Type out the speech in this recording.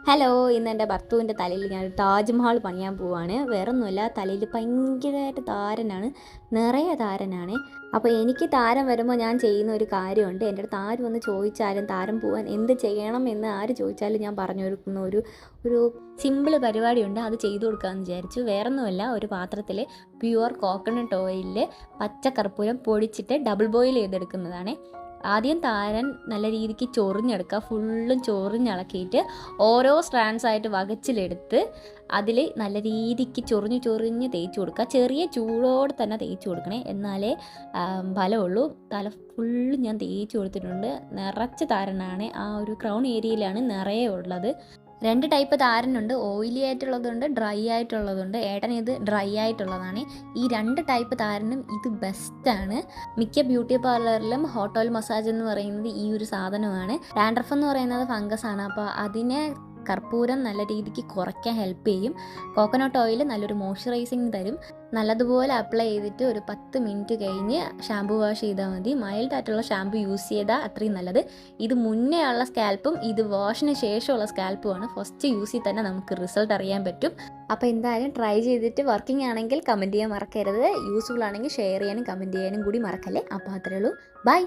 Hello, ഇന്ന് എൻ്റെ ഭർത്തുവിൻ്റെ തലയിൽ ഞാൻ താജ്മഹൽ പണിയാൻ പോവാണ്. വേറൊന്നുമല്ല, തലയിൽ ഭയങ്കരമായിട്ട് താരനാണ്, നിറയെ താരനാണ്. അപ്പോൾ എനിക്ക് താരം വരുമ്പോൾ ഞാൻ ചെയ്യുന്ന ഒരു കാര്യമുണ്ട്. എൻ്റെ അടുത്ത് ആര് വന്ന് ചോദിച്ചാലും താരം പോവാൻ എന്ത് ചെയ്യണം എന്ന് ആര് ചോദിച്ചാലും ഞാൻ പറഞ്ഞു കൊടുക്കുന്ന ഒരു ഒരു സിമ്പിൾ പരിപാടിയുണ്ട്. അത് ചെയ്തു കൊടുക്കാമെന്ന് വിചാരിച്ചു. വേറൊന്നുമല്ല, ഒരു പാത്രത്തിൽ പ്യുവർ കോക്കനട്ട് ഓയിലിൽ പച്ചക്കർപ്പൂരം പൊടിച്ചിട്ട് ഡബിൾ ബോയിൽ ചെയ്തെടുക്കുന്നതാണ്. ആദ്യം താരൻ നല്ല രീതിക്ക് ചൊറിഞ്ഞെടുക്കുക, ഫുള്ളും ചൊറിഞ്ഞിളക്കിയിട്ട് ഓരോ സ്ട്രാൻഡ്സ് ആയിട്ട് വകച്ചിലെടുത്ത് അതിൽ നല്ല രീതിക്ക് ചൊറിഞ്ഞ് തേച്ച് കൊടുക്കുക. ചെറിയ ചൂടോടെ തന്നെ തേച്ച് കൊടുക്കണേ, എന്നാലേ ഫലമുള്ളൂ. തല ഫുള്ളും ഞാൻ തേച്ച് കൊടുത്തിട്ടുണ്ട്. നിറച്ച് താരനാണ്, ആ ഒരു ക്രൗൺ ഏരിയയിലാണ് നിറയെ ഉള്ളത്. 2 ടൈപ്പ് താരനുണ്ട്, ഓയിലി ആയിട്ടുള്ളതുണ്ട്, ഡ്രൈ ആയിട്ടുള്ളതുണ്ട്. ഏട്ടൻ ഇത് ഡ്രൈ ആയിട്ടുള്ളതാണ്. ഈ 2 ടൈപ്പ് താരനും ഇത് ബെസ്റ്റാണ്. മിക്ക ബ്യൂട്ടി പാർലറിലും ഹോട്ട് ഓയിൽ മസാജ് എന്ന് പറയുന്നത് ഈ ഒരു സാധനമാണ്. ഡാൻഡ്രഫ് എന്ന് പറയുന്നത് ഫംഗസ് ആണ്, അപ്പോൾ അതിനെ കർപ്പൂരം നല്ല രീതിക്ക് കുറയ്ക്കാൻ ഹെൽപ്പ് ചെയ്യും. കോക്കനട്ട് ഓയിൽ നല്ലൊരു മോയ്സ്ചറൈസിങ് തരും. നല്ലതുപോലെ അപ്ലൈ ചെയ്തിട്ട് ഒരു 10 മിനിറ്റ് കഴിഞ്ഞ് ഷാമ്പു വാഷ് ചെയ്താൽ മതി. മൈൽഡ് ആയിട്ടുള്ള ഷാമ്പു യൂസ് ചെയ്താൽ അത്രയും നല്ലത്. ഇത് മുന്നേ ഉള്ള സ്കാൽപ്പും ഇത് വാഷിന് ശേഷമുള്ള സ്കാൽപ്പുമാണ്. ഫസ്റ്റ് യൂസിൽ തന്നെ നമുക്ക് റിസൾട്ട് അറിയാൻ പറ്റും. അപ്പോൾ എന്തായാലും ട്രൈ ചെയ്തിട്ട് വർക്കിംഗ് ആണെങ്കിൽ കമൻറ്റ് ചെയ്യാൻ മറക്കരുത്. യൂസ്ഫുൾ ആണെങ്കിൽ ഷെയർ ചെയ്യാനും കമൻറ്റ് ചെയ്യാനും കൂടി മറക്കല്ലേ. അപ്പോൾ അത്രയേ ഉള്ളൂ. ബൈ.